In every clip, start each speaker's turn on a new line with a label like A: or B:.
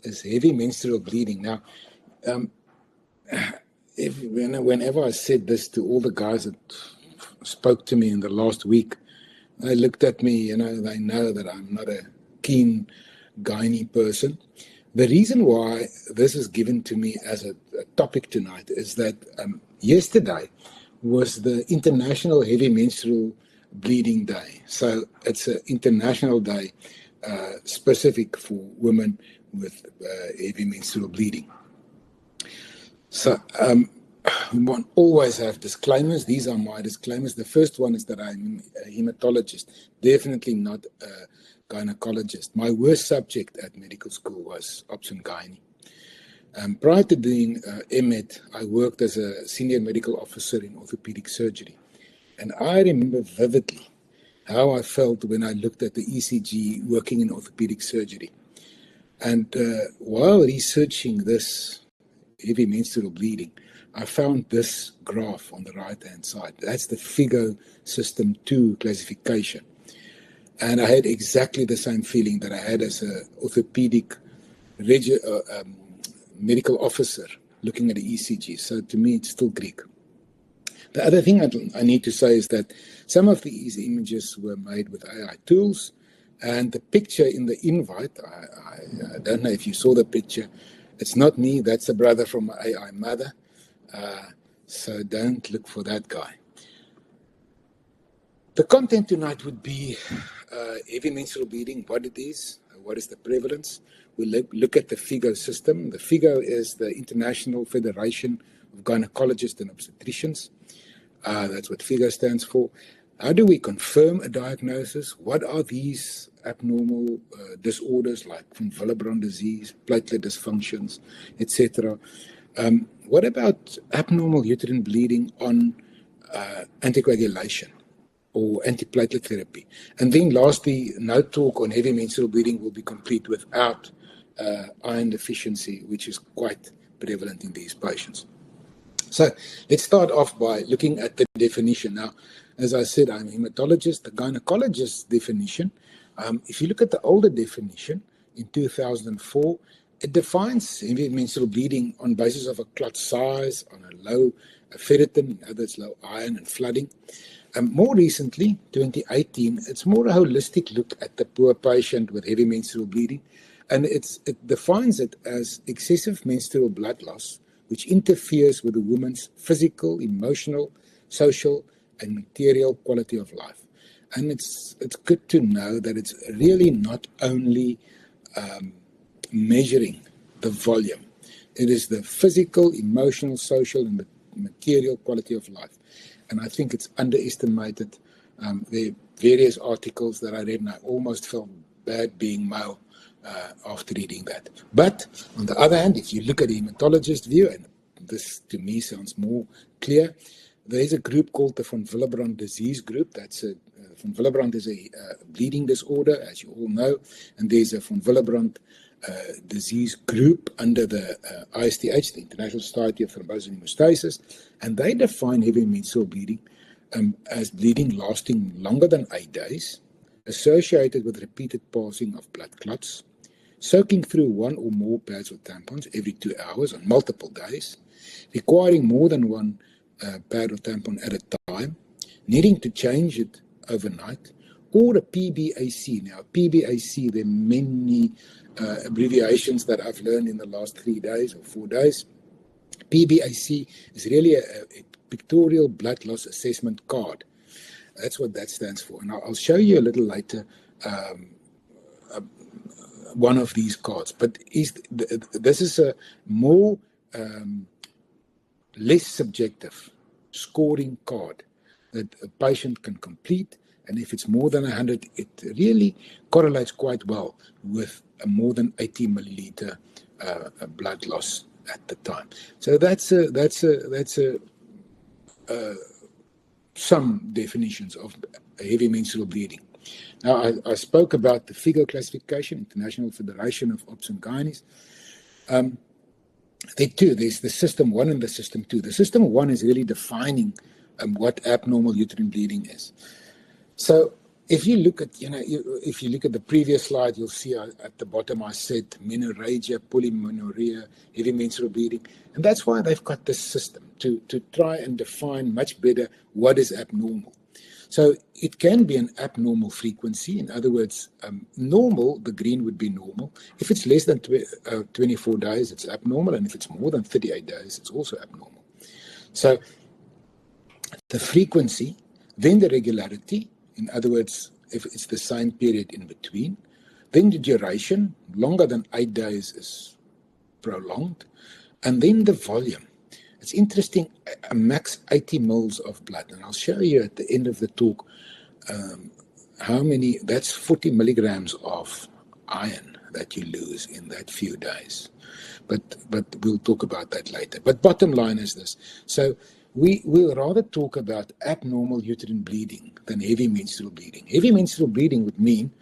A: is heavy menstrual bleeding. Now, whenever I said this to all the guys that spoke to me in the last week, they looked at me, they know that I'm not a keen gynae person. The reason why this is given to me as a topic tonight is that yesterday was the International Heavy Menstrual Bleeding Day. So it's an international day specific for women with heavy menstrual bleeding. So one always have disclaimers. These are my disclaimers. The first one is that I'm a hematologist, definitely not a gynecologist. My worst subject at medical school was obs and gynae. Prior to doing MED, I worked as a senior medical officer in orthopedic surgery. And I remember vividly how I felt when I looked at the ECG working in orthopedic surgery. And while researching this heavy menstrual bleeding, I found this graph on the right-hand side. That's the FIGO System 2 classification. And I had exactly the same feeling that I had as an orthopedic medical officer looking at the ECG. So to me, it's still Greek. The other thing I need to say is that some of these images were made with AI tools, and the picture in the invite, I don't know if you saw the picture, it's not me, that's a brother from my AI mother, so don't look for that guy. The content tonight would be heavy menstrual bleeding, what it is, what is the prevalence. We'll look at the FIGO system. The FIGO is the International Federation of Gynecologists and Obstetricians. That's what FIGO stands for. How do we confirm a diagnosis? What are these abnormal disorders like von Willebrand disease, platelet dysfunctions, etc.? What about abnormal uterine bleeding on anticoagulation or antiplatelet therapy? And then lastly, no talk on heavy menstrual bleeding will be complete without iron deficiency, which is quite prevalent in these patients. So let's start off by looking at the definition. Now, as I said, I'm a hematologist. The gynecologist's definition, if you look at the older definition in 2004, it defines heavy menstrual bleeding on basis of a clot size, on a low ferritin, that's low iron and flooding. More recently, 2018, it's more a holistic look at the poor patient with heavy menstrual bleeding, and it defines it as excessive menstrual blood loss, which interferes with a woman's physical, emotional, social, and material quality of life. And it's good to know that it's really not only measuring the volume. It is the physical, emotional, social, and material quality of life. And I think it's underestimated. There are various articles that I read, and I almost felt bad being male after reading that. But on the other hand, if you look at the hematologist view, and this to me sounds more clear, there is a group called the von Willebrand disease group. Von Willebrand is a bleeding disorder, as you all know, and there's a von Willebrand disease group under the ISTH, the International Society of Thrombosis and Hemostasis, and they define heavy menstrual bleeding as bleeding lasting longer than 8 days, associated with repeated passing of blood clots, soaking through one or more pads or tampons every 2 hours on multiple days, requiring more than one pad or tampon at a time, needing to change it overnight, or a PBAC. Now, PBAC, there are many abbreviations that I've learned in the last 3 days or 4 days. PBAC is really a pictorial blood loss assessment card. That's what that stands for. And I'll show you a little later one of these cards. But this is a more less subjective scoring card that a patient can complete, and if it's more than 100, it really correlates quite well with a more than 80 milliliter blood loss at the time. So that's some definitions of heavy menstrual bleeding. Now, I spoke about the FIGO classification, International Federation of Obs and Gynaes. There are two. There's the System 1 and the System 2. The System 1 is really defining what abnormal uterine bleeding is. So If you look at, if you look at the previous slide, you'll see at the bottom I said menorrhagia, polymenorrhea, heavy menstrual bleeding. And that's why they've got this system to try and define much better what is abnormal. So it can be an abnormal frequency. In other words, normal, the green would be normal. If it's less than 24 days, it's abnormal. And if it's more than 38 days, it's also abnormal. So the frequency, then the regularity, in other words, if it's the same period in between, then the duration, longer than 8 days is prolonged, and then the volume. It's interesting, a max 80 mils of blood, and I'll show you at the end of the talk how many, that's 40 milligrams of iron that you lose in that few days. But we'll talk about that later. But bottom line is this. So we'll rather talk about abnormal uterine bleeding than heavy menstrual bleeding. Heavy menstrual bleeding would mean,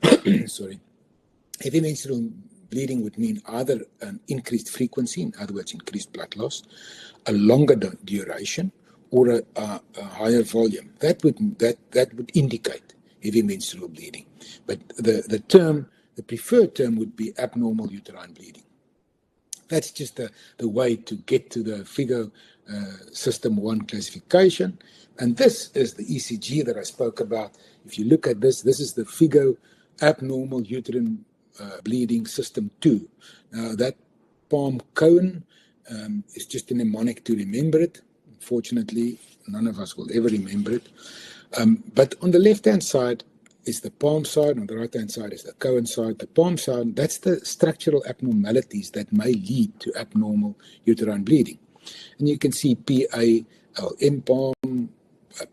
A: heavy menstrual bleeding would mean either an increased frequency, in other words, increased blood loss, a longer duration, or a higher volume. That would indicate heavy menstrual bleeding. But the preferred term would be abnormal uterine bleeding. That's just the way to get to the FIGO System 1 classification. And this is the ECG that I spoke about. If you look at this is the FIGO abnormal uterine bleeding System 2. Now that palm cone is just a mnemonic to remember it. Unfortunately, none of us will ever remember it. But on the left-hand side is the palm side, on the right-hand side is the cone side. The palm side, that's the structural abnormalities that may lead to abnormal uterine bleeding. And you can see PA, LM palm,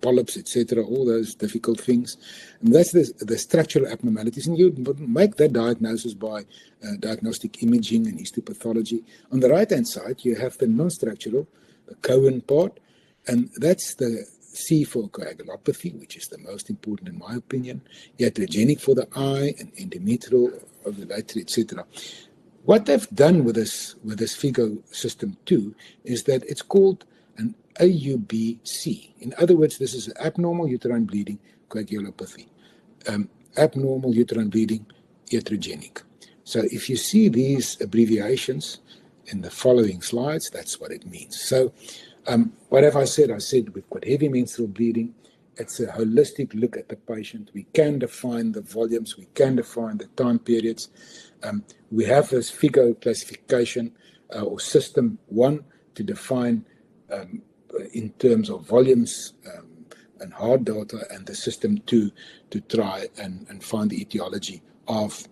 A: polyps, etc., all those difficult things. And that's the structural abnormalities. And you make that diagnosis by diagnostic imaging and histopathology. On the right-hand side, you have the non-structural, the Cohen part, and that's the C for coagulopathy, which is the most important in my opinion, iatrogenic for the eye, and endometrial, ovulatory, etc. What they've done with this FIGO System 2 is that it's called an AUBC. In other words, this is abnormal uterine bleeding coagulopathy, abnormal uterine bleeding iatrogenic. So if you see these abbreviations in the following slides, that's what it means. So what have I said? I said we've got heavy menstrual bleeding. It's a holistic look at the patient. We can define the volumes. We can define the time periods. We have this FIGO classification or System 1 to define in terms of volumes and hard data, and the System 2 to try and find the etiology of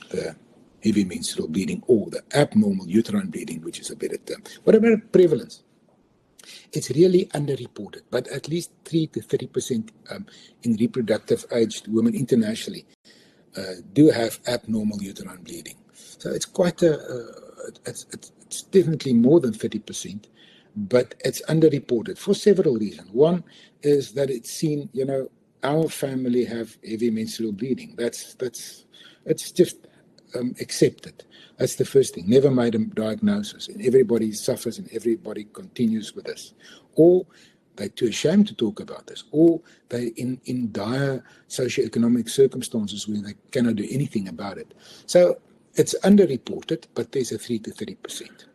A: the heavy menstrual bleeding or the abnormal uterine bleeding, which is a better term. What about prevalence? It's really underreported, but at least 3 to 30% in reproductive aged women internationally do have abnormal uterine bleeding. So it's quite it's definitely more than 30%, but it's underreported for several reasons. One is that it's seen, our family have heavy menstrual bleeding. It's just accepted. That's the first thing. Never made a diagnosis, and everybody suffers and everybody continues with this. Or they're too ashamed to talk about this, or they're in dire socioeconomic circumstances where they cannot do anything about it. So it's underreported, but there's a 3 to 30%.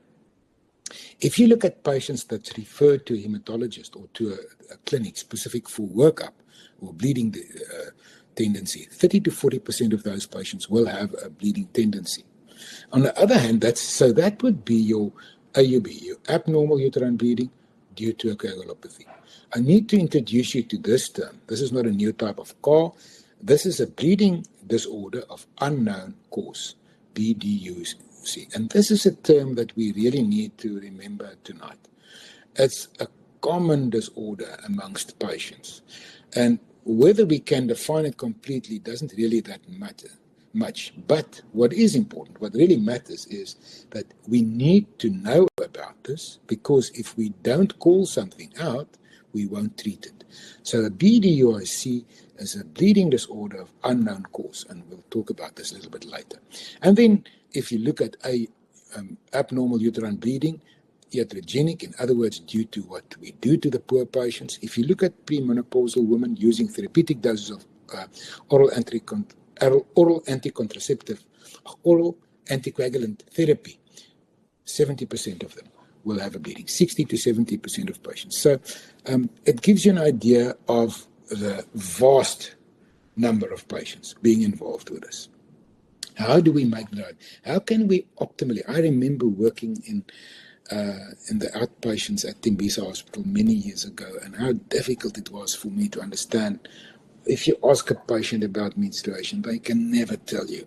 A: If you look at patients that's referred to a hematologist or to a clinic specific for workup or bleeding tendency, 30 to 40% of those patients will have a bleeding tendency. On the other hand, that would be your AUB, your abnormal uterine bleeding due to a coagulopathy. I need to introduce you to this term. This is not a new type of car. This is a bleeding disorder of unknown cause, BDUC. And this is a term that we really need to remember tonight. It's a common disorder amongst patients. And whether we can define it completely doesn't really that matter much. But what is important, what really matters is that we need to know about this, because if we don't call something out, we won't treat it. So a BDUIC is a bleeding disorder of unknown cause, and we'll talk about this a little bit later. And then if you look at abnormal uterine bleeding, iatrogenic, in other words, due to what we do to the poor patients. If you look at premenopausal women using therapeutic doses of oral anticontraceptive, oral anticoagulant therapy, 70% of them will have a bleeding, 60 to 70% of patients. So it gives you an idea of the vast number of patients being involved with this. How do we make that? How can we optimally? I remember working in the outpatients at Tembisa Hospital many years ago, and how difficult it was for me to understand. If you ask a patient about menstruation, they can never tell you,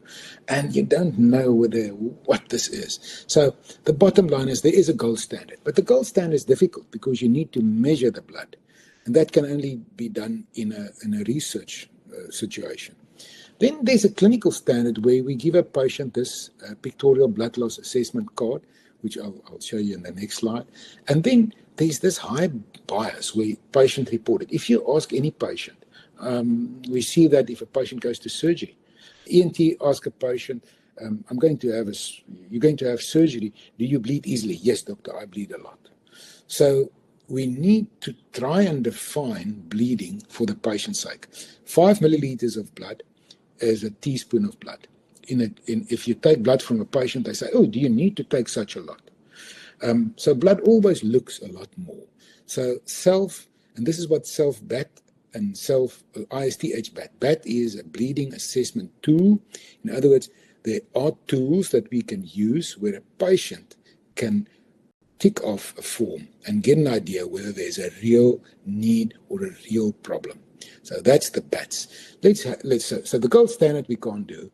A: and you don't know what this is. So the bottom line is there is a gold standard, but the gold standard is difficult because you need to measure the blood, and that can only be done in a research situation. Then there's a clinical standard where we give a patient this pictorial blood loss assessment card, which I'll show you in the next slide. And then there's this high bias where patient reported. If you ask any patient, we see that if a patient goes to surgery, ENT asks a patient, you're going to have surgery. Do you bleed easily? Yes, doctor, I bleed a lot. So we need to try and define bleeding for the patient's sake. 5 milliliters of blood is a teaspoon of blood. If you take blood from a patient, they say, oh, do you need to take such a lot? So blood always looks a lot more. So and this is what self-BAT and ISTH BAT. BAT is a bleeding assessment tool. In other words, there are tools that we can use where a patient can tick off a form and get an idea whether there's a real need or a real problem. So that's the BATs. So the gold standard we can't do.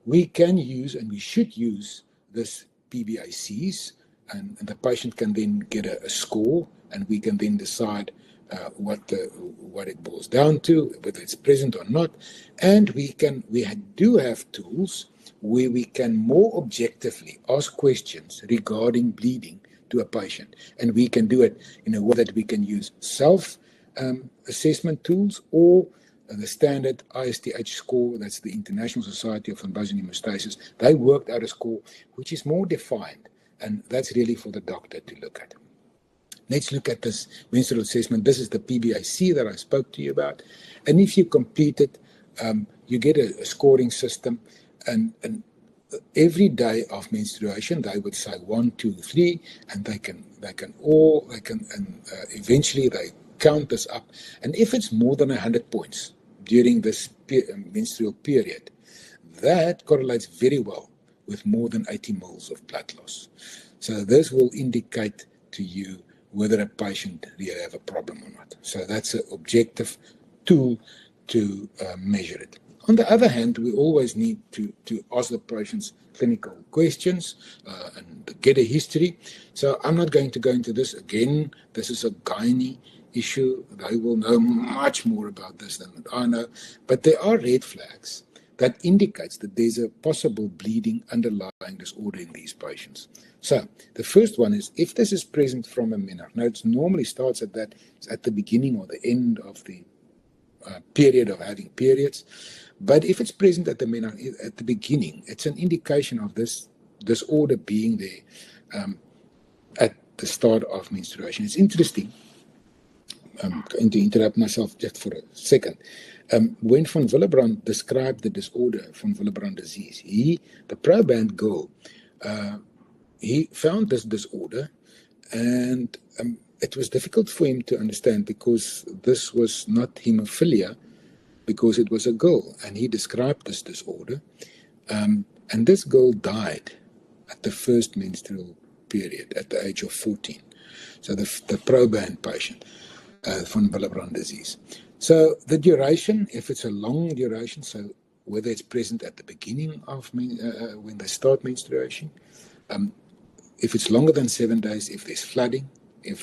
A: We can use and we should use this PBICs, and the patient can then get a score, and we can then decide what it boils down to, whether it's present or not. And we do have tools where we can more objectively ask questions regarding bleeding to a patient, and we can do it in a way that we can use self-assessment tools or the standard ISTH score. That's the International Society of Thrombus and Hemostasis. They worked out a score which is more defined, and that's really for the doctor to look at. Let's look at this menstrual assessment. This is the PBIC that I spoke to you about, and if you complete it, you get a scoring system, and every day of menstruation they would say 1, 2, 3, and eventually they count this up, and if it's more than 100 points during this menstrual period, that correlates very well with more than 80 mils of blood loss. So this will indicate to you whether a patient really have a problem or not. So that's an objective tool to measure it. On the other hand, we always need to ask the patients clinical questions and get a history. So I'm not going to go into this again. This is a gynae issue. They will know much more about this than I know. But there are red flags that indicates that there's a possible bleeding underlying disorder in these patients. So the first one is if this is present from a menarche. Now it normally starts at the beginning or the end of the period of having periods. But if it's present at the beginning, it's an indication of this disorder being there at the start of menstruation. It's interesting. I'm going to interrupt myself just for a second. When von Willebrand described the disorder, von Willebrand disease, the proband girl, he found this disorder, and it was difficult for him to understand because this was not hemophilia, because it was a girl, and he described this disorder, and this girl died at the first menstrual period at the age of 14. So the proband patient, von Willebrand disease. So the duration, if it's a long duration, so whether it's present at the beginning of when they start menstruation, if it's longer than 7 days, if there's flooding, if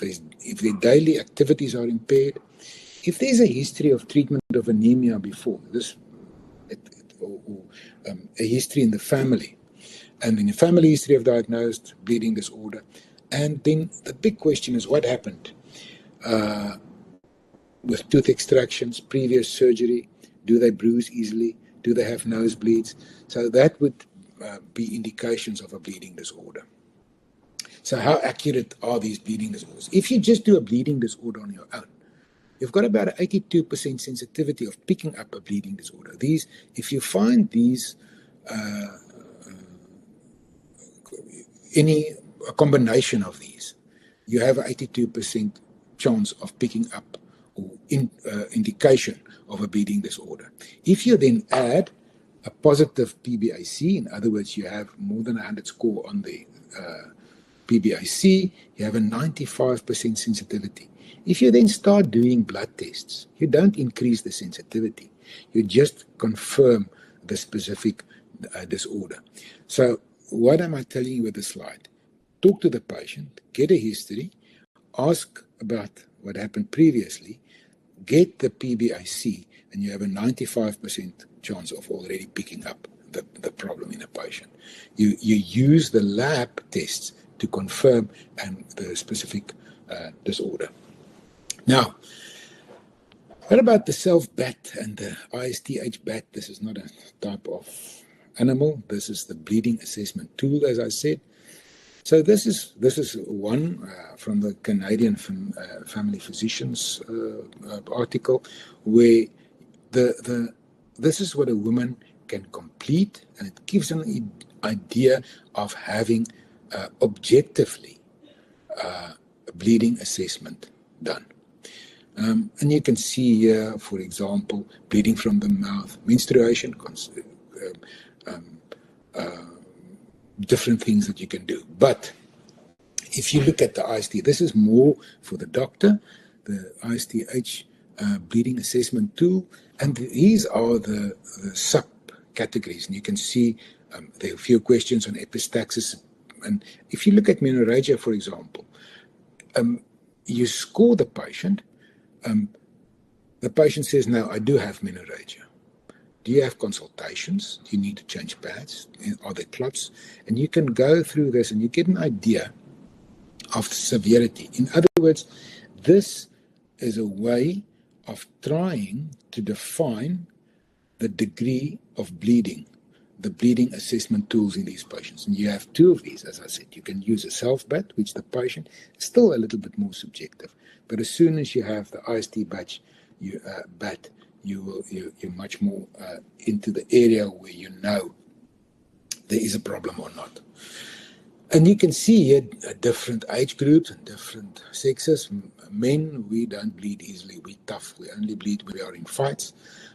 A: their daily activities are impaired, if there's a history of treatment of anemia before this, a history in the family, and in a family history of diagnosed bleeding disorder, and then the big question is what happened with tooth extractions, previous surgery, do they bruise easily, do they have nosebleeds? So that would be indications of a bleeding disorder. So how accurate are these bleeding disorders? If you just do a bleeding disorder on your own, you've got about an 82% sensitivity of picking up a bleeding disorder. If you find these, a combination of these, you have an 82% chance of picking up or indication of a bleeding disorder. If you then add a positive PBAC, in other words, you have more than 100 score on the PBAC, you have a 95% sensitivity. If you then start doing blood tests, you don't increase the sensitivity. You just confirm the specific disorder. So what am I telling you with this slide? Talk to the patient, get a history, ask about what happened previously, get the PBAC, and you have a 95% chance of already picking up the problem in a patient. You use the lab tests to confirm the specific disorder. Now, what about the self-BAT and the ISTH-BAT? This is not a type of animal. This is the bleeding assessment tool, as I said. So this is one from the Canadian Family Physicians article, where this is what a woman can complete, and it gives an idea of having objectively a bleeding assessment done. And you can see here, for example, bleeding from the mouth, menstruation, different things that you can do. But if you look at the IST, this is more for the doctor, the ISTH bleeding assessment tool, and these are the subcategories. And you can see there are a few questions on epistaxis. And if you look at menorrhagia, for example, you score the patient. The patient says, no, I do have menorrhagia. Do you have consultations? Do you need to change pads? Are there clots? And you can go through this and you get an idea of severity. In other words, this is a way of trying to define the degree of bleeding, the bleeding assessment tools in these patients. And you have two of these, as I said. You can use a self-BAT, which the patient is still a little bit more subjective. But as soon as you have the IST batch, BAT, you're much more into the area where you know there is a problem or not. And you can see here different age groups and different sexes. Men, we don't bleed easily. We're tough. We only bleed when we are in fights,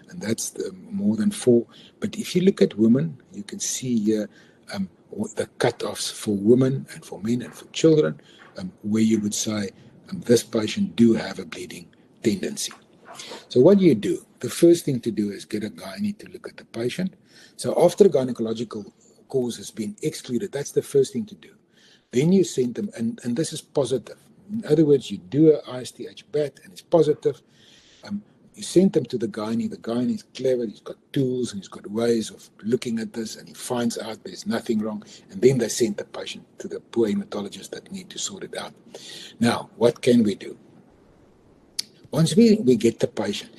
A: and that's more than 4. But if you look at women, you can see here the cut-offs for women and for men and for children, where you would say this patient do have a bleeding tendency. So what do you do? The first thing to do is get a gynae to look at the patient. So after a gynecological cause has been excluded, that's the first thing to do. Then you send them, and this is positive. In other words, you do a ISTH-BAT and it's positive. You send them to the gynae. The gynae is clever. He's got tools and he's got ways of looking at this, and he finds out there's nothing wrong. And then they send the patient to the poor hematologist that need to sort it out. Now, what can we do? Once we get the patient,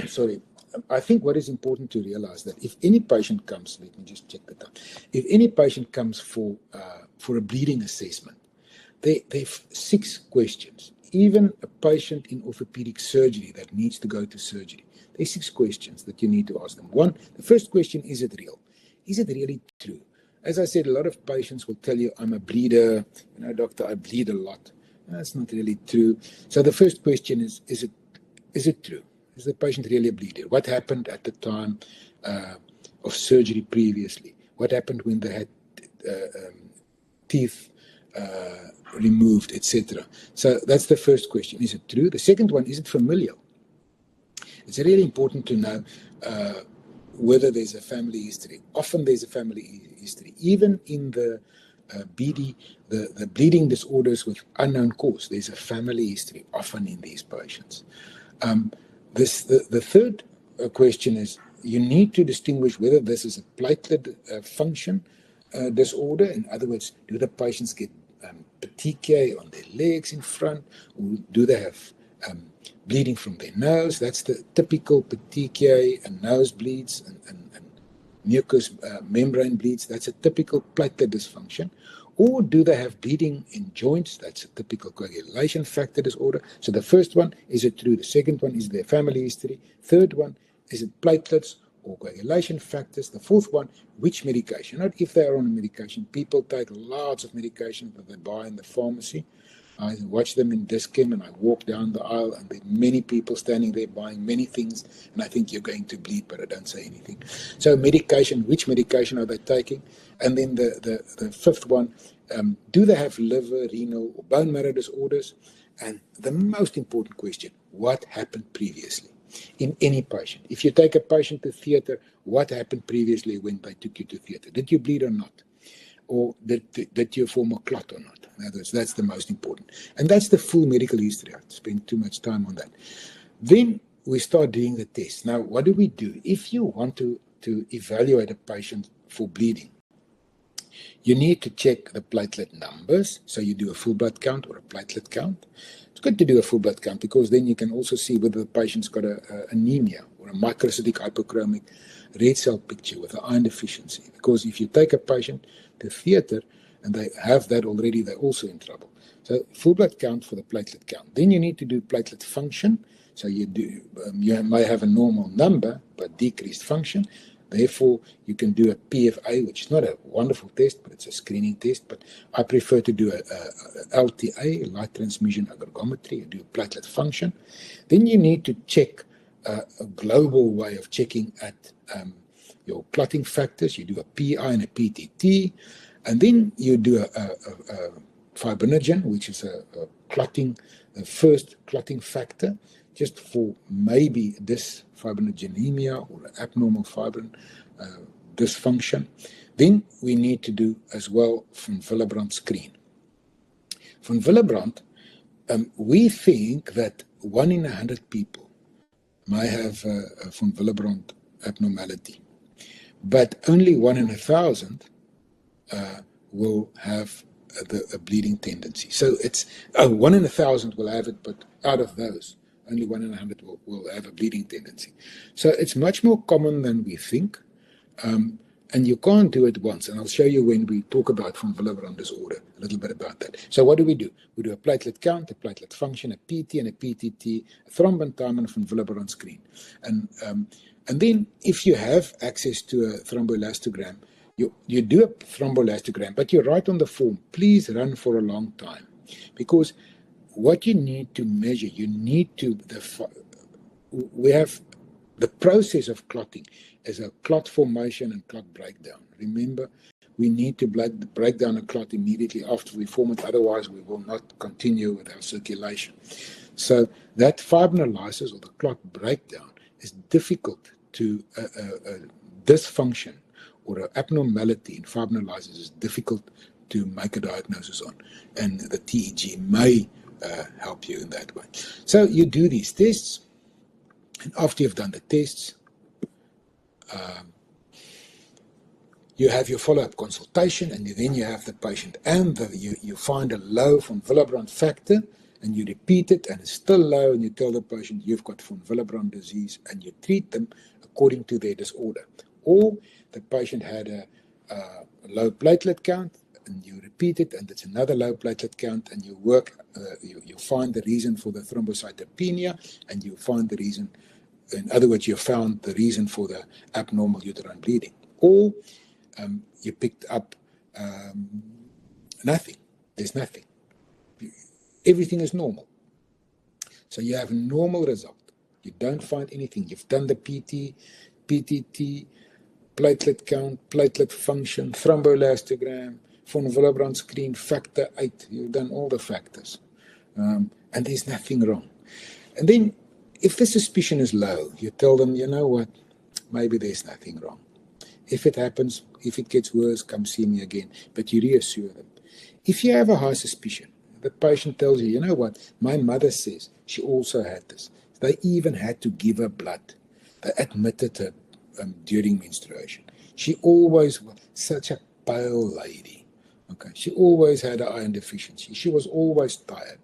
A: sorry, I think what is important to realize that if any patient comes, let me just check that out. If any patient comes for a bleeding assessment, there are 6 questions. Even a patient in orthopedic surgery that needs to go to surgery, there are 6 questions that you need to ask them. One, the first question, is it real? Is it really true? As I said, a lot of patients will tell you, I'm a bleeder. Doctor, I bleed a lot. That's not really true. So the first question is it true? Is the patient really a bleeder? What happened at the time of surgery previously? What happened when they had teeth removed, etc.? So that's the first question. Is it true? The second one, is it familial? It's really important to know whether there's a family history. Often there's a family history. Even in the BD, the bleeding disorders with unknown cause, there's a family history often in these patients. The third question is, you need to distinguish whether this is a platelet function disorder. In other words, do the patients get petechiae on their legs in front, or do they have bleeding from their nose? That's the typical petechiae and nosebleeds and mucous membrane bleeds. That's a typical platelet dysfunction. Or do they have bleeding in joints? That's a typical coagulation factor disorder. So the first one, is it true? The second one, is their family history? Third one, is it platelets or coagulation factors? The fourth one, which medication? Not if they are on medication. People take lots of medication that they buy in the pharmacy. I watch them in Dischem and I walk down the aisle and there are many people standing there buying many things and I think you're going to bleed, but I don't say anything. So medication, which medication are they taking? And then the fifth one, do they have liver, renal, or bone marrow disorders? And the most important question, what happened previously in any patient? If you take a patient to theatre, what happened previously when they took you to theatre? Did you bleed or not? Or did you form a clot or not? In other words, that's the most important. And that's the full medical history. I spent too much time on that. Then we start doing the test. Now, what do we do? If you want to evaluate a patient for bleeding, you need to check the platelet numbers. So you do a full blood count or a platelet count. It's good to do a full blood count because then you can also see whether the patient's got a anemia or a microcytic hypochromic red cell picture with an iron deficiency. Because if you take a patient to theatre and they have that already, they're also in trouble. So full blood count for the platelet count. Then you need to do platelet function. So you may have a normal number but decreased function. Therefore, you can do a PFA, which is not a wonderful test, but it's a screening test. But I prefer to do a LTA, light transmission aggregometry, and do a platelet function. Then you need to check a global way of checking at your clotting factors. You do a PI and a PTT. And then you do a fibrinogen, which is a first clotting factor, just for maybe dysfibrinogenemia or abnormal fibrin dysfunction. Then we need to do as well von Willebrand screen. Von Willebrand, we think that 1 in 100 people may have a von Willebrand abnormality, but only 1 in 1,000 will have a bleeding tendency. So it's 1 in 1,000 will have it, but out of those, only 1 in 100 will have a bleeding tendency. So it's much more common than we think, and you can't do it once. And I'll show you when we talk about von Willebrand disorder, a little bit about that. So what do? We do a platelet count, a platelet function, a PT and a PTT, a thrombin time, and a von Willebrand screen. And then if you have access to a thromboelastogram, you do a thromboelastogram, but you write on the form, please run for a long time. Because what you need to measure, we have the process of clotting is a clot formation and clot breakdown. Remember, we need to break down a clot immediately after we form it, otherwise we will not continue with our circulation. So that fibrinolysis or the clot breakdown is difficult to dysfunction or an abnormality in fibrinolysis is difficult to make a diagnosis on, and the TEG may help you in that way. So you do these tests, and after you've done the tests, you have your follow-up consultation, and then you have the patient, and you find a low von Willebrand factor, and you repeat it, and it's still low, and you tell the patient you've got von Willebrand disease, and you treat them according to their disorder. Or the patient had a low platelet count, and you repeat it, and it's another low platelet count, and you you find the reason for the thrombocytopenia, and you find the reason, in other words, you found the reason for the abnormal uterine bleeding. Or you picked up nothing. There's nothing. Everything is normal. So you have a normal result. You don't find anything. You've done the PT, PTT, platelet count, platelet function, thromboelastogram, von Willebrand screen, factor 8. You've done all the factors. And there's nothing wrong. And then if the suspicion is low, you tell them, you know what, maybe there's nothing wrong. If it happens, if it gets worse, come see me again. But you reassure them. If you have a high suspicion, the patient tells you, you know what, my mother says she also had this. They even had to give her blood. They admitted her during menstruation. She always was such a pale lady. Okay, she always had an iron deficiency. She was always tired.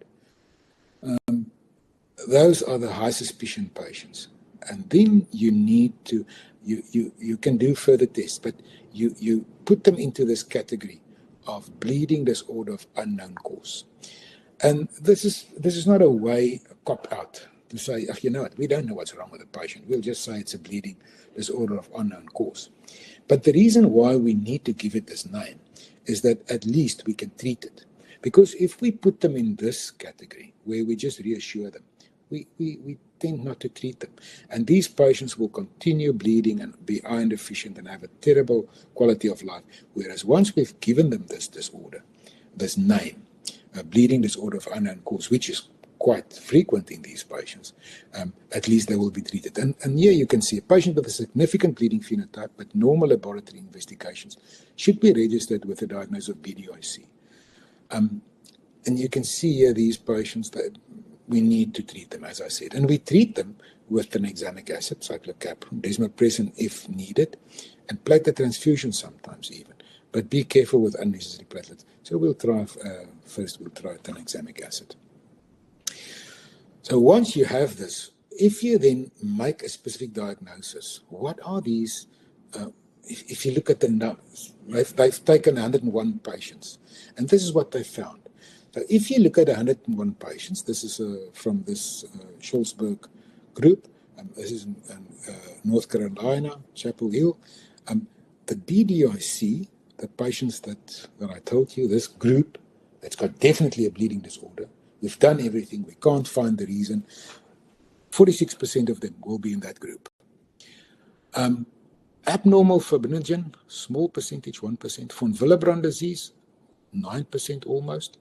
A: Those are the high suspicion patients. And then you need to, you can do further tests, but you put them into this category of bleeding disorder of unknown cause. And this is not a way, a cop-out, to say, you know what, we don't know what's wrong with the patient. We'll just say it's a bleeding disorder of unknown cause. But the reason why we need to give it this name is that at least we can treat it. Because if we put them in this category, where we just reassure them, we tend not to treat them. And these patients will continue bleeding and be iron deficient and have a terrible quality of life. Whereas once we've given them this disorder, this name, a bleeding disorder of unknown cause, which is quite frequent in these patients, at least they will be treated. And here you can see a patient with a significant bleeding phenotype, but normal laboratory investigations should be registered with a diagnosis of BDIC. And you can see here these patients that we need to treat them, as I said. And we treat them with tranexamic acid, cyclopentone, desmopressin if needed, and platelet transfusion sometimes even. But be careful with unnecessary platelets. So we'll try, first we'll try tranexamic acid. So once you have this, if you then make a specific diagnosis, what are these, if you look at the numbers, they've taken 101 patients, and this is what they found. So if you look at 101 patients, this is from this Schulzberg group, this is in North Carolina, Chapel Hill, the BDIC, the patients that I told you, this group that's got definitely a bleeding disorder, we've done everything, we can't find the reason, 46% of them will be in that group. Abnormal fibrinogen, small percentage, 1%. Von Willebrand disease, 9% almost.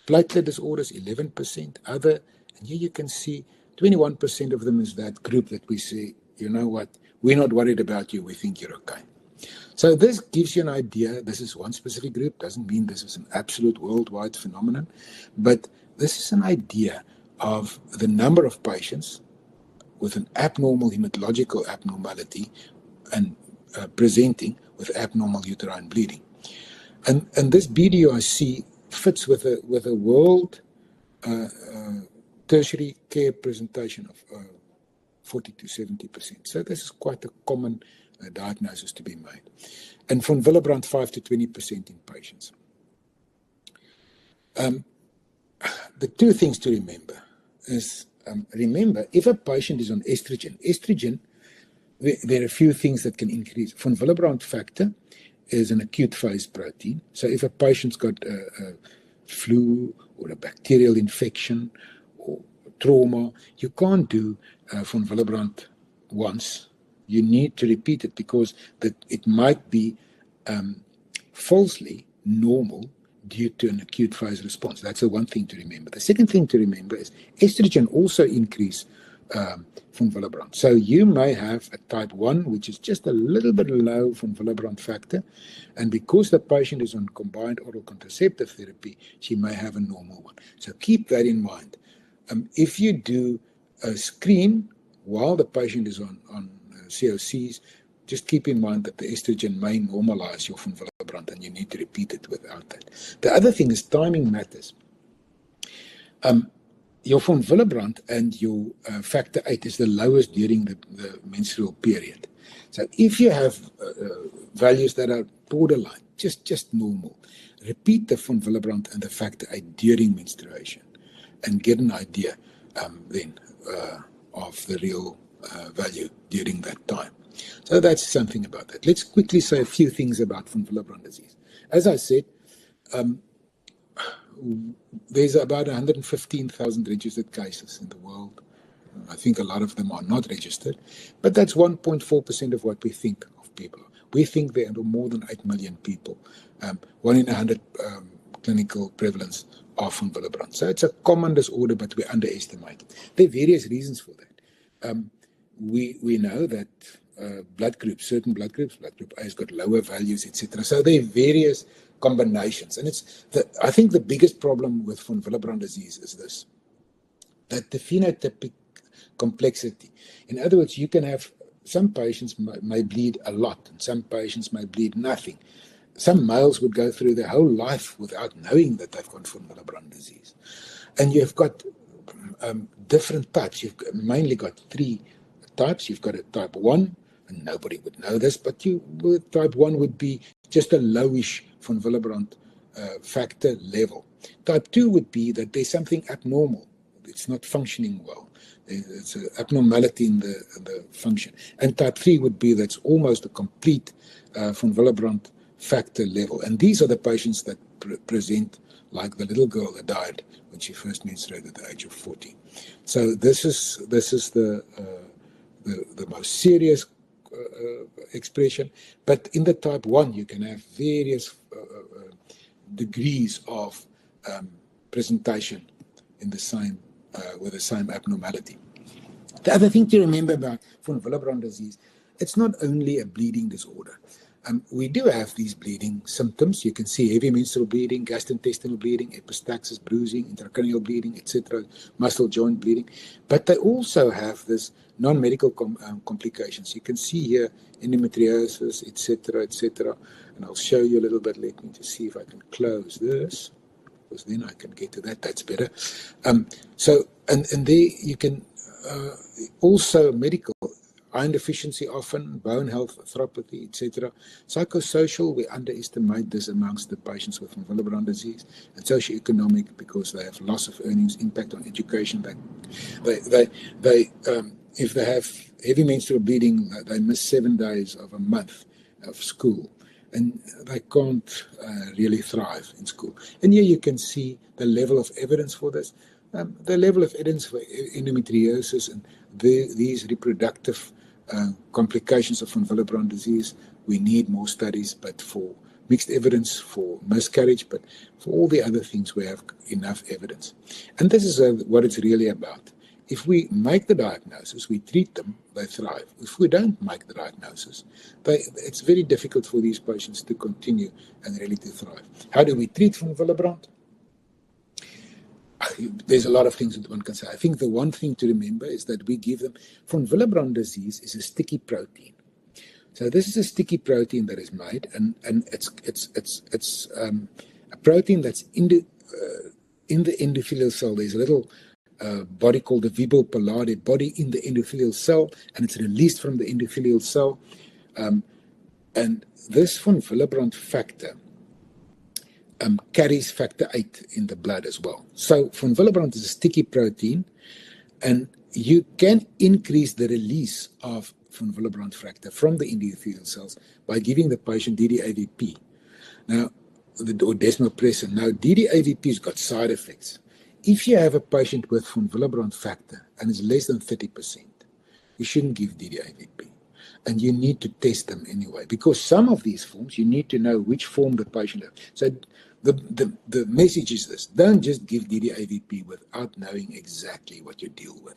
A: Platelet disorders, 11%. Other, and here you can see 21% of them is that group that we say, you know what, we're not worried about you, we think you're okay. So this gives you an idea. This is one specific group, doesn't mean this is an absolute worldwide phenomenon, but this is an idea of the number of patients with an abnormal hematological abnormality and presenting with abnormal uterine bleeding. And this BDIC fits with a world tertiary care presentation of 40 to 70%. So this is quite a common diagnosis to be made. And von Willebrand, 5 to 20% in patients. The two things to remember is, remember, if a patient is on estrogen, there are a few things that can increase. Von Willebrand factor is an acute phase protein. So if a patient's got a flu or a bacterial infection or trauma, you can't do von Willebrand once. You need to repeat it because it might be falsely normal due to an acute phase response. That's the one thing to remember. The second thing to remember is estrogen also increase von Willebrand. So you may have a type 1, which is just a little bit low von Willebrand factor, and because the patient is on combined oral contraceptive therapy, she may have a normal one. So keep that in mind. If you do a screen while the patient is on COCs, just keep in mind that the estrogen may normalize your von Willebrand, and you need to repeat it without that. The other thing is timing matters. Your von Willebrand and your factor 8 is the lowest during the menstrual period. So if you have values that are borderline, just normal, repeat the von Willebrand and the factor 8 during menstruation and get an idea then of the real value during that time. So that's something about that. Let's quickly say a few things about von Willebrand disease. As I said, there's about 115,000 registered cases in the world. I think a lot of them are not registered, but that's 1.4% of what we think of people. We think there are more than 8 million people, 1 in 100 clinical prevalence of von Willebrand. So it's a common disorder, but we underestimate it. There are various reasons for that. We know that certain blood groups, blood group A has got lower values, etc. So there are various combinations. And I think the biggest problem with von Willebrand disease is this, that the phenotypic complexity. In other words, you can have some patients may bleed a lot, and some patients may bleed nothing. Some males would go through their whole life without knowing that they've got von Willebrand disease. And you've got different types. You've mainly got 3 types. You've got a type 1, and nobody would know this, but type 1 would be just a lowish von Willebrand factor level. Type 2 would be that there's something abnormal. It's not functioning well. It's an abnormality in the function. And type 3 would be that's almost a complete von Willebrand factor level. And these are the patients that present like the little girl that died when she first menstruated at the age of 40. So this is the most serious expression. But in the type 1, you can have various degrees of presentation in the same with the same abnormality. The other thing to remember about von Willebrand disease, it's not only a bleeding disorder. We do have these bleeding symptoms. You can see heavy menstrual bleeding, gastrointestinal bleeding, epistaxis, bruising, intracranial bleeding, etc., muscle joint bleeding. But they also have this non-medical complications. You can see here endometriosis, etc., etc. And I'll show you a little bit. Let me just see if I can close this, because then I can get to that. That's better. So there you can also medical. Iron deficiency often, bone health, arthropathy, etc. Psychosocial, we underestimate this amongst the patients with von Willebrand disease. And socioeconomic, because they have loss of earnings, impact on education. If they have heavy menstrual bleeding, they miss 7 days of a month of school. And they can't really thrive in school. And here you can see the level of evidence for this. The level of evidence for endometriosis and these reproductive complications of von Willebrand disease, we need more studies, but for mixed evidence, for miscarriage, but for all the other things, we have enough evidence. And this is what it's really about. If we make the diagnosis, we treat them, they thrive. If we don't make the diagnosis, it's very difficult for these patients to continue and really to thrive. How do we treat von Willebrand? There's a lot of things that one can say. I think the one thing to remember is that we give them, von Willebrand disease is a sticky protein. So this is a sticky protein that is made, and it's a protein that's in the endothelial cell. There's a little body called the vibrio pallade body in the endothelial cell, and it's released from the endothelial cell. And this von Willebrand factor carries factor 8 in the blood as well. So von Willebrand is a sticky protein, and you can increase the release of von Willebrand factor from the endothelial cells by giving the patient DDAVP. Now, or desmopressin. Now, DDAVP has got side effects. If you have a patient with von Willebrand factor and it's less than 30%, you shouldn't give DDAVP. And you need to test them anyway, because some of these forms, you need to know which form the patient has. So the message is this: don't just give DDAVP without knowing exactly what you deal with.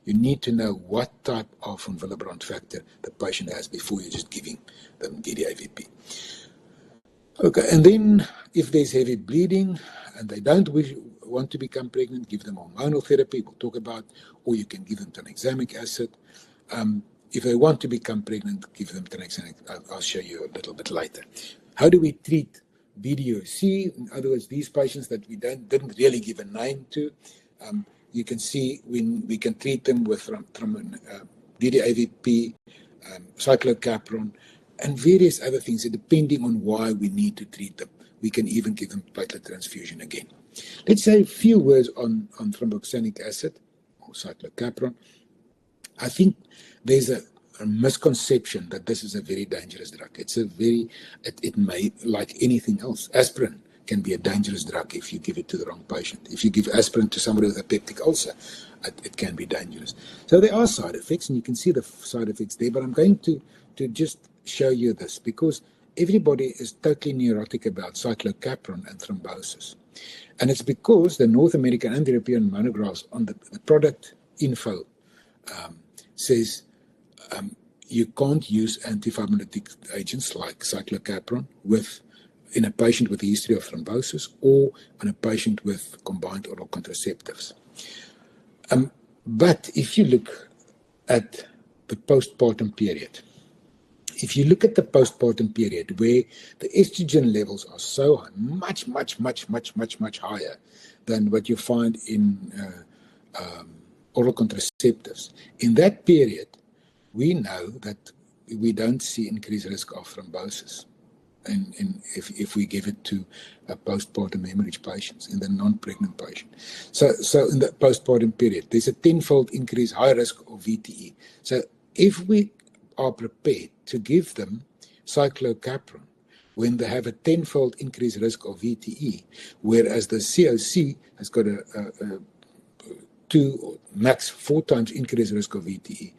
A: You need to know what type of von Willebrand factor the patient has before you're just giving them DDAVP. Okay, and then if there's heavy bleeding and they don't want to become pregnant, give them hormonal therapy, we'll talk about, or you can give them tranexamic acid. If they want to become pregnant, give them tranexamic. I'll show you a little bit later. How do we treat BDOC? In other words, these patients that we didn't really give a name to, you can see we can treat them with DDAVP, cyclocapron, and various other things, depending on why we need to treat them. We can even give them platelet transfusion again. Let's say a few words on thromboxanic acid or cyclocapron. I think there's a misconception that this is a very dangerous drug. It may, like anything else, aspirin can be a dangerous drug if you give it to the wrong patient. If you give aspirin to somebody with a peptic ulcer, it can be dangerous. So there are side effects, and you can see the side effects there, but I'm going to just show you this, because everybody is totally neurotic about cyclocapron and thrombosis. And it's because the North American and European monographs on the product info says you can't use antifibrotic agents like cyclocapron in a patient with a history of thrombosis or in a patient with combined oral contraceptives. But if you look at the postpartum period, where the estrogen levels are so high, much higher than what you find in oral contraceptives, in that period, we know that we don't see increased risk of thrombosis. if we give it to postpartum hemorrhage patients, in the non-pregnant patient. So in the postpartum period, there's a tenfold increase, high risk of VTE. So if we are prepared to give them cyclocapron when they have a tenfold increased risk of VTE, whereas the COC has got a 2 or max 4 times increased risk of VTE.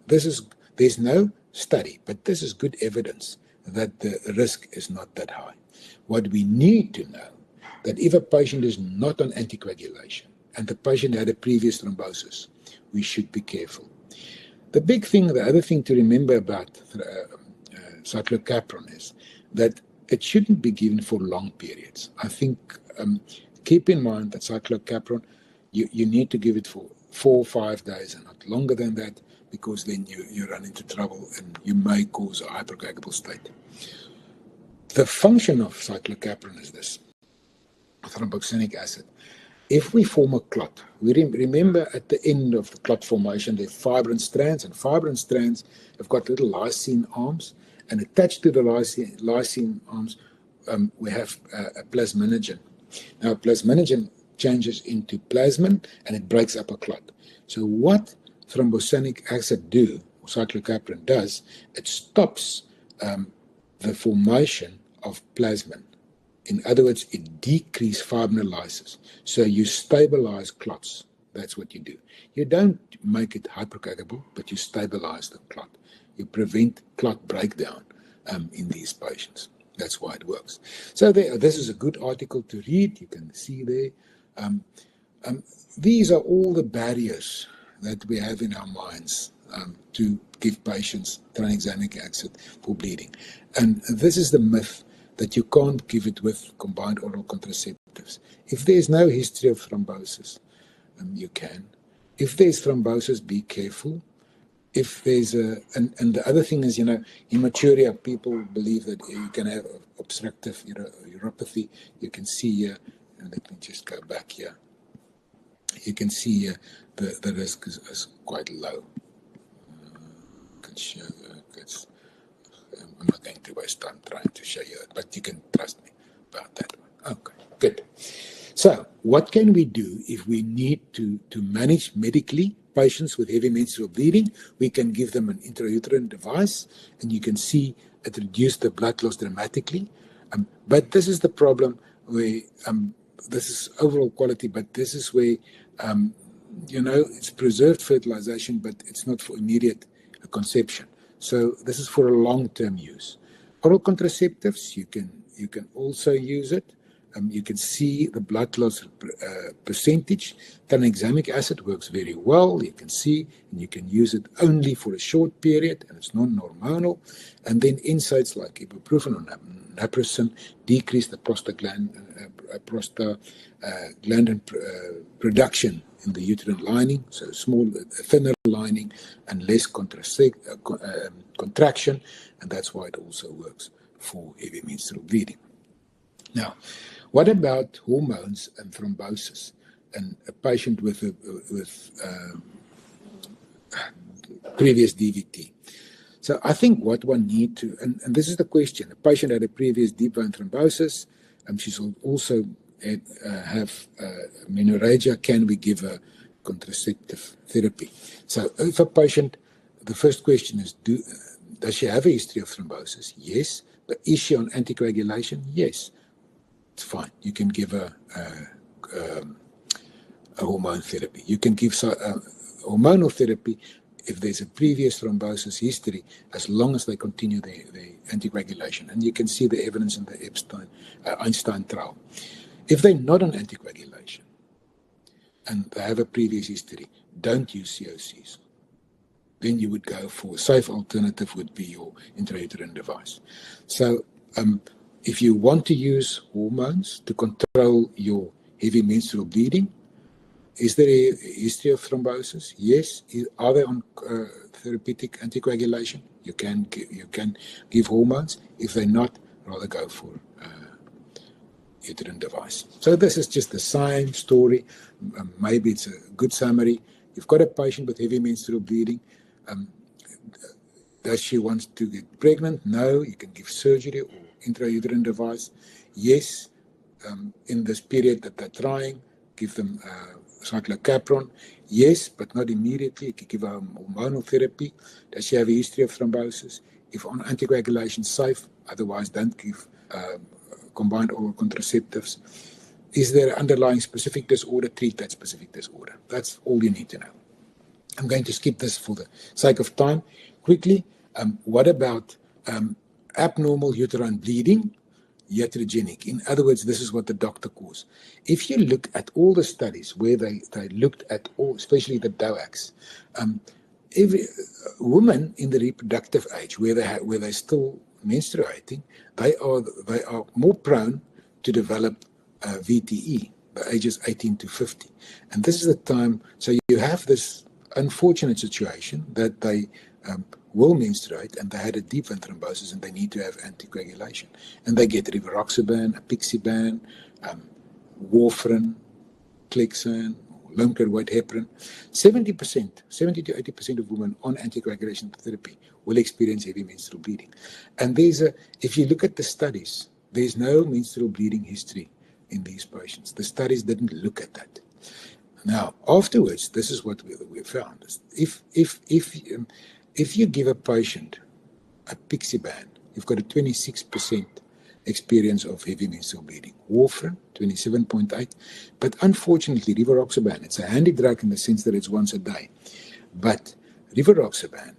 A: There's no study, but this is good evidence that the risk is not that high. What we need to know, that if a patient is not on anticoagulation and the patient had a previous thrombosis, we should be careful. The other thing to remember about cyclocapron is that it shouldn't be given for long periods. I think keep in mind that cyclocapron, you need to give it for 4 or 5 days and not longer than that, because then you run into trouble and you may cause a hypercoagulable state. The function of cyclocapron is this, thromboxanic acid. If we form a clot, we remember at the end of the clot formation, there are fibrin strands, and fibrin strands have got little lysine arms, and attached to the lysine arms, we have a plasminogen. Now, plasminogen changes into plasmin, and it breaks up a clot. So what thromboxanic acid or cyclocapron does, it stops the formation of plasmin. In other words, it decreases fibrinolysis. So you stabilize clots. That's what you do. You don't make it hypercoagulable, but you stabilize the clot. You prevent clot breakdown in these patients. That's why it works. So this is a good article to read. You can see there. These are all the barriers that we have in our minds to give patients tranexamic acid for bleeding. And this is the myth that you can't give it with combined oral contraceptives. If there's no history of thrombosis, you can. If there's thrombosis, be careful. If there's and the other thing is, hematuria, people believe that you can have obstructive uropathy. You can see here, and let me just go back here. You can see here the risk is quite low. I'm not going to waste time trying to show you it, but you can trust me about that one. Okay, good. So what can we do if we need to manage medically patients with heavy menstrual bleeding? We can give them an intrauterine device, and you can see it reduced the blood loss dramatically. But this is the problem where this is overall quality, but this is where, it's preserved fertilization, but it's not for immediate conception. So this is for a long-term use. Oral contraceptives, you can also use it. You can see the blood loss percentage. Tranexamic acid works very well. You can see, and you can use it only for a short period, and it's non-hormonal. And then NSAIDs like ibuprofen or naproxen decrease the prostaglandin production in the uterine lining, so thinner lining and less contraction, and that's why it also works for heavy menstrual bleeding. Now, what about hormones and thrombosis? And a patient with previous DVT. So I think what one need to, and this is the question, a patient had a previous deep vein thrombosis, and she's also have menorrhagia. Can we give her contraceptive therapy? So if a patient, the first question is, does she have a history of thrombosis? Yes. But is she on anticoagulation? Yes. It's fine. You can give her a hormone therapy. You can give hormonal therapy if there's a previous thrombosis history, as long as they continue their anticoagulation. And you can see the evidence in the Einstein trial. If they're not on anticoagulation and they have a previous history, don't use COCs. Then you would go for a safe alternative would be your intrauterine device. So if you want to use hormones to control your heavy menstrual bleeding, is there a history of thrombosis? Yes. Are they on therapeutic anticoagulation? You can give hormones. If they're not, rather go for uterine device. So this is just the same story. Maybe it's a good summary. You've got a patient with heavy menstrual bleeding. Does she want to get pregnant? No. You can give surgery or intrauterine device. Yes, in this period that they're trying, give them cyclocapron. Yes, but not immediately. You can give a hormonal therapy. Does she have a history of thrombosis? If on anticoagulation, safe. Otherwise, don't give combined oral contraceptives. Is there an underlying specific disorder? Treat that specific disorder. That's all you need to know. I'm going to skip this for the sake of time. Quickly, what about abnormal uterine bleeding? Iatrogenic. In other words, this is what the doctor calls. If you look at all the studies where they looked at all, especially the DOACs, every woman in the reproductive age where they're still menstruating, they are more prone to develop VTE, the ages 18 to 50. And this is the time, so you have this unfortunate situation that they will menstruate and they had a deep vein thrombosis and they need to have anticoagulation. And they get rivaroxaban, apixaban, warfarin, Clexane, long-term white heparin. 70 to 80% of women on anticoagulation therapy will experience heavy menstrual bleeding. And if you look at the studies, there's no menstrual bleeding history in these patients. The studies didn't look at that. Now, afterwards, this is what we found. If you give a patient apixaban, you've got a 26% experience of heavy menstrual bleeding. Warfarin, 27.8. But unfortunately, rivaroxaban, it's a handy drug in the sense that it's once a day. But rivaroxaban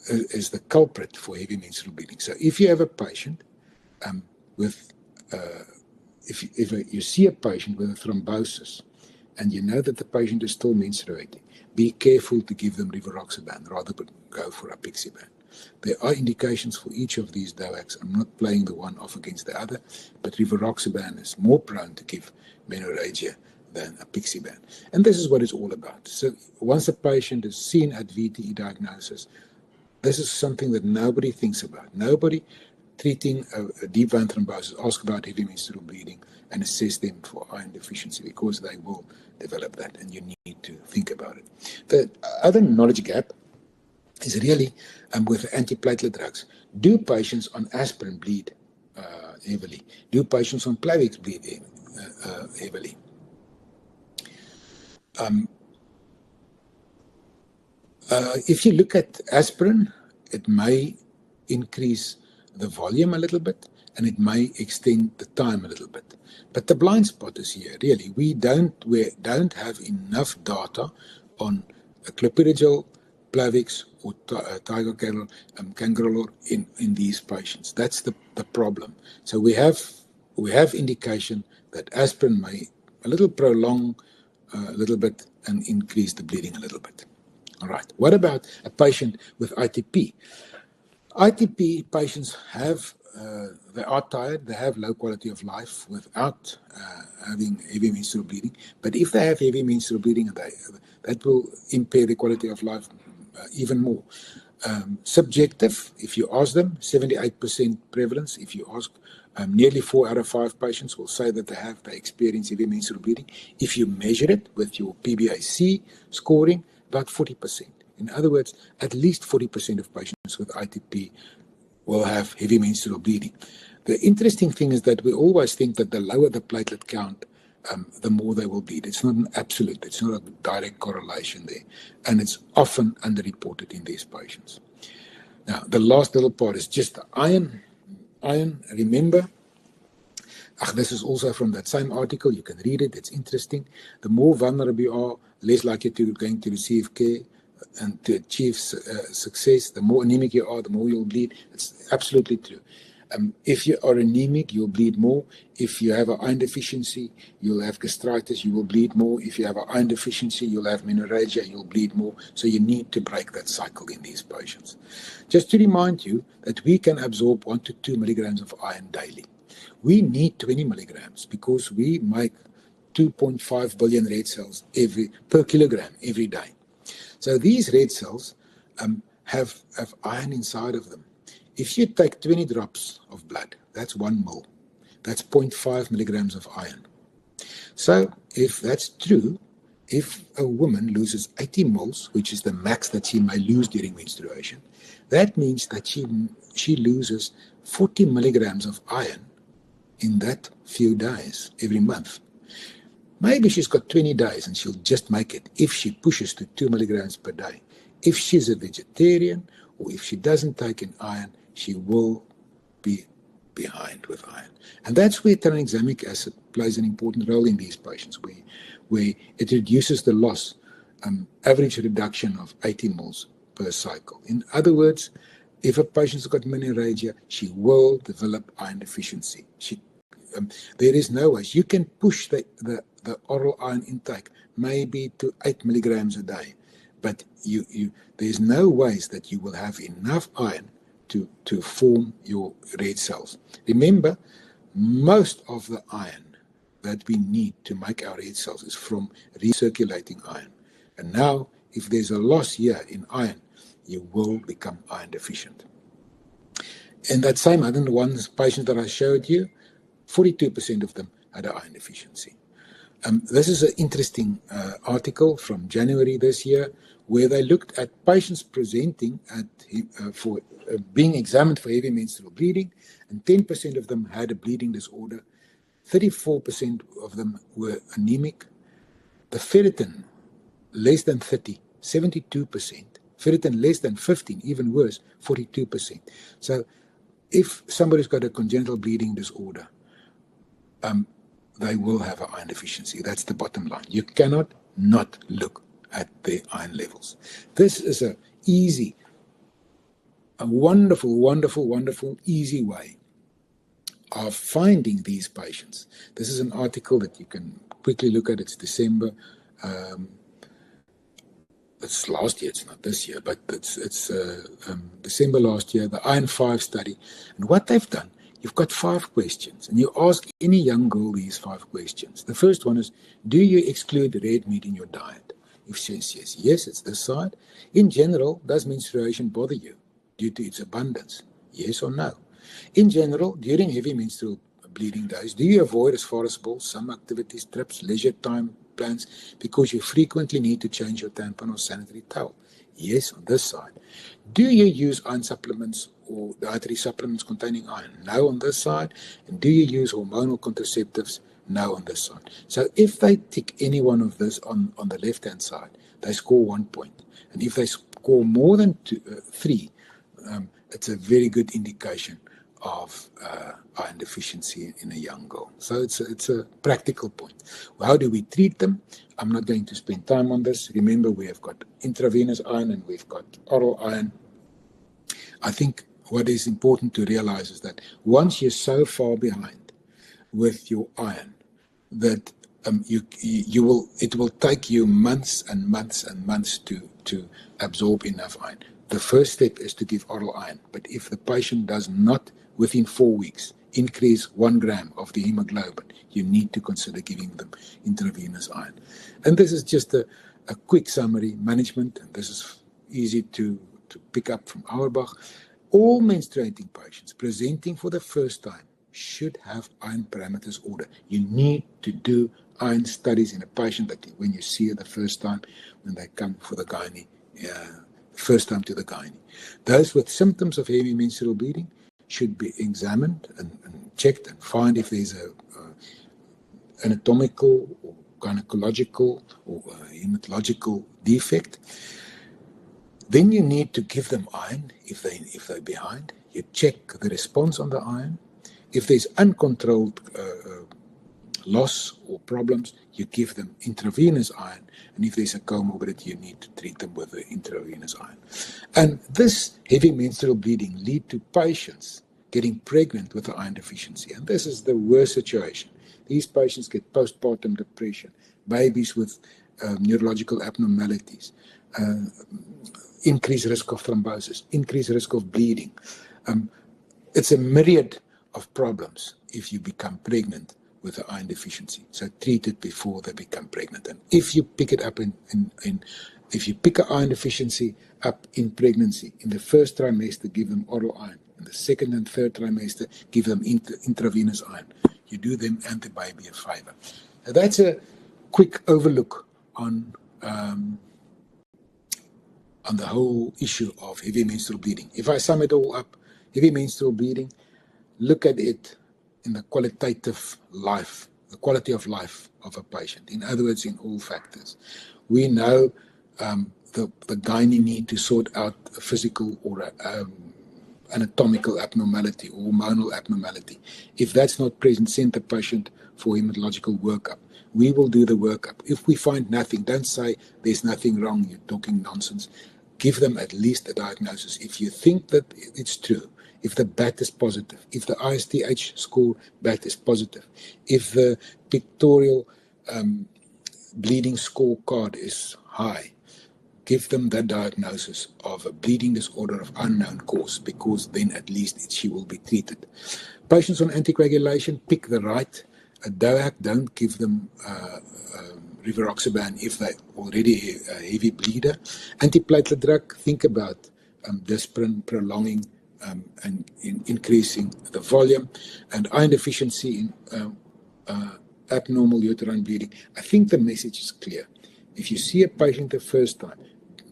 A: is the culprit for heavy menstrual bleeding. So if you have a patient if you see a patient with a thrombosis and you know that the patient is still menstruating, be careful to give them rivaroxaban rather than go for apixaban. There are indications for each of these DOACs. I'm not playing the one off against the other, but rivaroxaban is more prone to give menorrhagia than apixaban. And this is what it's all about. So once a patient is seen at VTE diagnosis, this is something that nobody thinks about. Nobody treating a deep vein thrombosis asks about heavy menstrual bleeding and assess them for iron deficiency because they will develop that and you need to think about it. The other knowledge gap is really with antiplatelet drugs. Do patients on aspirin bleed heavily? Do patients on Plavix bleed heavily? If you look at aspirin, it may increase the volume a little bit and it may extend the time a little bit. But the blind spot is here, really. We don't have enough data on clopidogrel, Plavix, or ticagrelor in these patients. That's the problem. So we have indication that aspirin may a little prolong a little bit and increase the bleeding a little bit. All right. What about a patient with ITP? ITP patients they are tired, they have low quality of life without having heavy menstrual bleeding. But if they have heavy menstrual bleeding, that will impair the quality of life even more. Subjective, if you ask them, 78% prevalence. If you ask nearly 4 out of 5 patients will say that they experience heavy menstrual bleeding. If you measure it with your PBAC scoring, about 40%. In other words, at least 40% of patients with ITP will have heavy menstrual bleeding. The interesting thing is that we always think that the lower the platelet count, the more they will bleed. It's not an absolute, it's not a direct correlation there. And it's often underreported in these patients. Now, the last little part is just the iron. Remember, this is also from that same article. You can read it. It's interesting. The more vulnerable you are, less likely you're going to receive care and to achieve success. The more anemic you are, the more you'll bleed. It's absolutely true. If you are anemic, you'll bleed more. If you have an iron deficiency, you'll have gastritis, you will bleed more. If you have an iron deficiency, you'll have menorrhagia, you'll bleed more. So you need to break that cycle in these patients. Just to remind you that we can absorb 1 to 2 milligrams of iron daily. We need 20 milligrams because we make 2.5 billion red cells per kilogram every day. So these red cells have iron inside of them. If you take 20 drops of blood, that's 1 ml. That's 0.5 milligrams of iron. So if that's true, if a woman loses 80 ml, which is the max that she may lose during menstruation, that means that she loses 40 milligrams of iron in that few days every month. Maybe she's got 20 days and she'll just make it if she pushes to 2 milligrams per day. If she's a vegetarian or if she doesn't take in iron, she will be behind with iron. And that's where tranexamic acid plays an important role in these patients, where it reduces the loss, average reduction of 80 moles per cycle. In other words, if a patient's got menorrhagia, she will develop iron deficiency. There is no way. You can push the oral iron intake maybe to 8 milligrams a day, but there's no ways that you will have enough iron to form your red cells. Remember, most of the iron that we need to make our red cells is from recirculating iron. And now, if there's a loss here in iron, you will become iron deficient. In that same 101 patients that I showed you, 42% of them had an iron deficiency. This is an interesting article from January this year, where they looked at patients presenting for being examined for heavy menstrual bleeding, and 10% of them had a bleeding disorder. 34% of them were anemic. The ferritin less than 30, 72%. Ferritin less than 15, even worse, 42%. So if somebody's got a congenital bleeding disorder, they will have an iron deficiency. That's the bottom line. You cannot not look at their iron levels. This is a wonderful, wonderful, wonderful, easy way of finding these patients. This is an article that you can quickly look at. It's December. It's last year, it's not this year, but it's December last year, the Iron 5 study. And what they've done, you've got 5 questions, and you ask any young girl these 5 questions. The first one is, do you exclude red meat in your diet? If she says yes, it's this side. In general, does menstruation bother you due to its abundance? Yes or no? In general, during heavy menstrual bleeding days, do you avoid as far as possible some activities, trips, leisure time plans because you frequently need to change your tampon or sanitary towel? Yes, on this side. Do you use iron supplements or dietary supplements containing iron? No, on this side. And do you use hormonal contraceptives? No, on this side. So if they tick any one of this on the left-hand side, they score 1 point. And if they score more than 3, it's a very good indication of iron deficiency in a young girl. So it's a practical point. How do we treat them? I'm not going to spend time on this. Remember, we have got intravenous iron and we've got oral iron. I think what is important to realize is that once you're so far behind with your iron that it will take you months and months and months to absorb enough iron. The first step is to give oral iron, but if the patient does not within 4 weeks increase 1 gram of the hemoglobin, you need to consider giving them intravenous iron. And this is just a quick summary management, and this is easy to pick up from Auerbach. All menstruating patients presenting for the first time should have iron parameters order. You need to do iron studies in a patient that when you see it the first time, when they come for the gynae, first time to the gynae. Those with symptoms of heavy menstrual bleeding should be examined and checked and find if there's a anatomical or gynecological or hematological defect. Then you need to give them iron if they're behind. You check the response on the iron. If there's uncontrolled loss or problems, you give them intravenous iron. And if there's a comorbidity, you need to treat them with the intravenous iron. And this heavy menstrual bleeding lead to patients getting pregnant with an iron deficiency. And this is the worst situation. These patients get postpartum depression, babies with neurological abnormalities, increased risk of thrombosis, increased risk of bleeding. It's a myriad of problems if you become pregnant with an iron deficiency. So treat it before they become pregnant. And if you pick it up if you pick an iron deficiency up in pregnancy, in the first trimester, give them oral iron. In the second and third trimester, give them intravenous iron. You do them and the baby a favor. Now that's a quick overlook on the whole issue of heavy menstrual bleeding. If I sum it all up, heavy menstrual bleeding, look at it in the qualitative life, the quality of life of a patient. In other words, in all factors. We know the gynae need to sort out a physical or a, anatomical abnormality or hormonal abnormality. If that's not present, send the patient for hematological workup. We will do the workup. If we find nothing, don't say there's nothing wrong, you're talking nonsense. Give them at least a diagnosis. If you think that it's true, if the BAT is positive, if the ISTH score BAT is positive, if the pictorial bleeding scorecard is high, give them that diagnosis of a bleeding disorder of unknown cause, because then at least she will be treated. Patients on anticoagulation, pick the right DOAC. Don't give them rivaroxaban if they're already a heavy bleeder. Antiplatelet drug, think about Disprin prolonging and increasing the volume. And iron deficiency in abnormal uterine bleeding. I think the message is clear. If you see a patient the first time,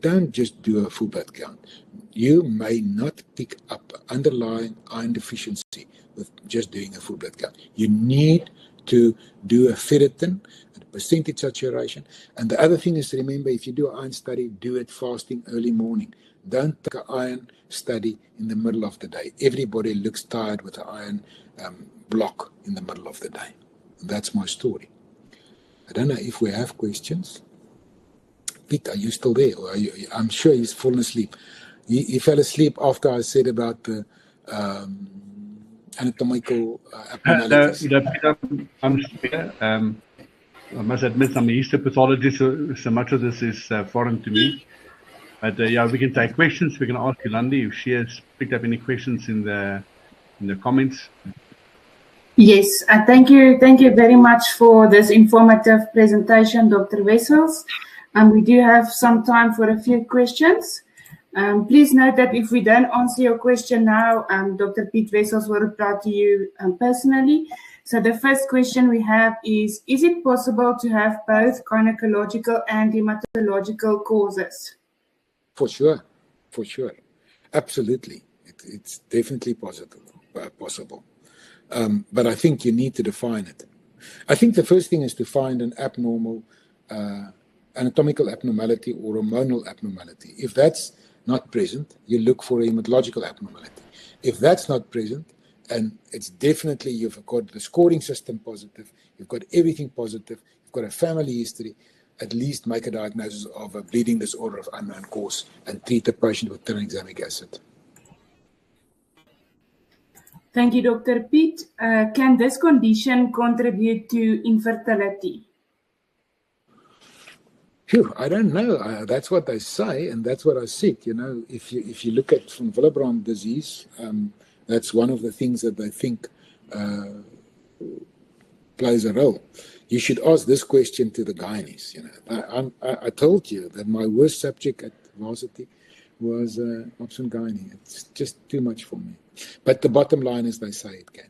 A: don't just do a full blood count. You may not pick up underlying iron deficiency with just doing a full blood count. You need to do a ferritin, a percentage saturation. And the other thing is to remember, if you do an iron study, do it fasting early morning. Don't take an iron study in the middle of the day. Everybody looks tired with an iron block in the middle of the day. That's my story. I don't know if we have questions. Pete, are you still there? Or I'm sure he's fallen asleep. He fell asleep after I said about the anatomical abnormalities.
B: I'm here. I must admit I'm a histopathologist, so much of this is foreign to me. But yeah, we can take questions. We can ask Yolandi if she has picked up any questions in the comments.
C: Yes, thank you very much for this informative presentation, Dr. Wessels. We do have some time for a few questions. Please note that if we don't answer your question now, Dr. Piet Wessels will reply to you personally. So the first question we have is it possible to have both gynecological and hematological causes?
A: For sure. Absolutely. It's definitely possible. But I think you need to define it. I think the first thing is to find an abnormal anatomical abnormality or hormonal abnormality. If that's not present, you look for a hematological abnormality. If that's not present, and it's definitely you've got the scoring system positive, you've got everything positive, you've got a family history, at least make a diagnosis of a bleeding disorder of unknown cause and treat the patient with tranexamic acid.
C: Thank you, Dr. Piet. Can this condition contribute to infertility?
A: Phew, I don't know. That's what they say, and that's what I said. You know, if you look at von Willebrand disease, that's one of the things that they think plays a role. You should ask this question to the gynaes. You know, I told you that my worst subject at varsity was obstetric gynae. It's just too much for me. But the bottom line is they say it can.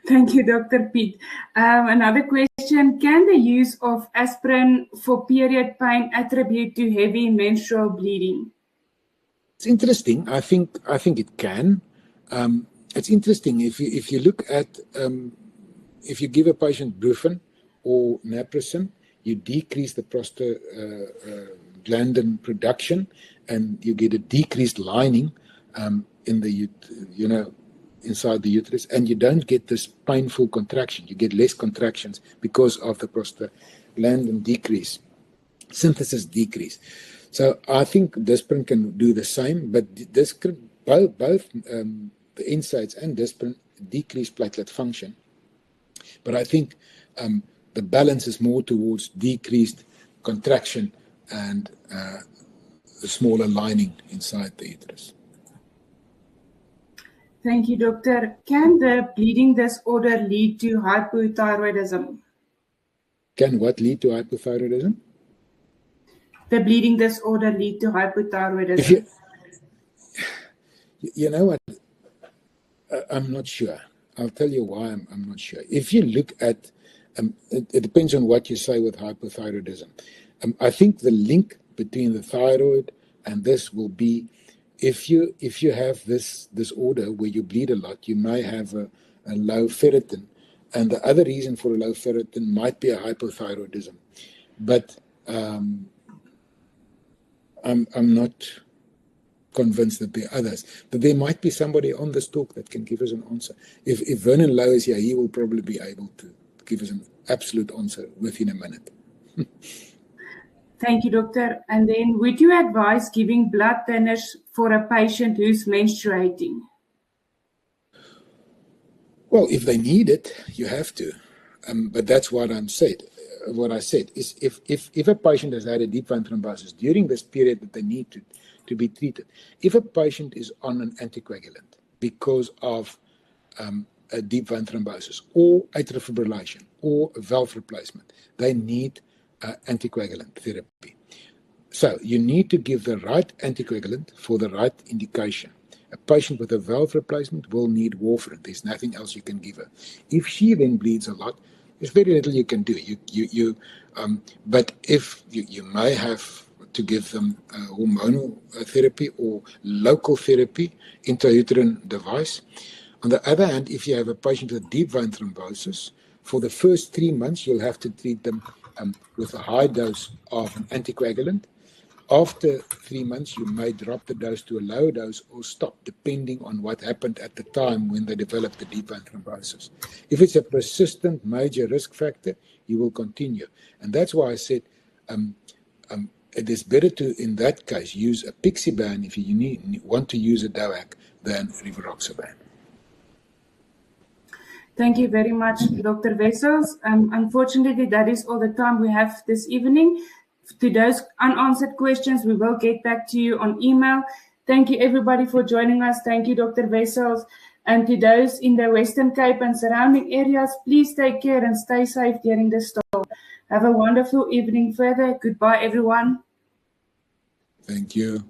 C: Thank you, Dr. Piet. Another question, can the use of aspirin for period pain attribute to heavy menstrual bleeding?
A: It's interesting. I think it can. It's interesting if you look at if you give a patient Brufen or naproxen, you decrease the prostaglandin production, and you get a decreased lining in the inside the uterus, and you don't get this painful contraction. You get less contractions because of the prostaglandin decrease, synthesis decrease. So I think Disprin can do the same, but both the NSAIDs and Disprin decrease platelet function. But I think the balance is more towards decreased contraction and the smaller lining inside the uterus.
C: Thank you, Doctor. Can the bleeding disorder lead to hypothyroidism?
A: Can what lead to hypothyroidism?
C: The bleeding disorder lead to hypothyroidism.
A: You know what? I'm not sure. I'll tell you why I'm not sure. If you look at, it depends on what you say with hypothyroidism. I think the link between the thyroid and this will be if you have this disorder where you bleed a lot, you may have a low ferritin, and the other reason for a low ferritin might be a hypothyroidism. But I'm not convinced that there are others. But there might be somebody on this talk that can give us an answer. If Vernon Lowe is here, he will probably be able to give us an absolute answer within a minute.
C: Thank you, doctor. And then, would you advise giving blood thinners for a patient who's menstruating?
A: Well, if they need it, you have to. But that's what I said is if a patient has had a deep vein thrombosis during this period that they need to be treated, if a patient is on an anticoagulant because of a deep vein thrombosis or atrial fibrillation or a valve replacement, they need anticoagulant therapy. So you need to give the right anticoagulant for the right indication. A patient with a valve replacement will need warfarin. There's nothing else you can give her. If she then bleeds a lot, there's very little you can do. But if you may have to give them hormonal therapy or local therapy, intrauterine device. On the other hand, if you have a patient with deep vein thrombosis, for the first 3 months, you'll have to treat them with a high dose of an anticoagulant. After 3 months, you may drop the dose to a low dose or stop, depending on what happened at the time when they developed the deep vein thrombosis. If it's a persistent major risk factor, you will continue. And that's why I said it is better to, in that case, use a Pixiban if you want to use a DOAC than rivaroxaban.
C: Thank you very much, Dr. Wessels. Unfortunately, that is all the time we have this evening. To those unanswered questions, we will get back to you on email. Thank you, everybody, for joining us. Thank you, Dr. Wessels. And to those in the Western Cape and surrounding areas, please take care and stay safe during the storm. Have a wonderful evening further. Goodbye, everyone.
A: Thank you.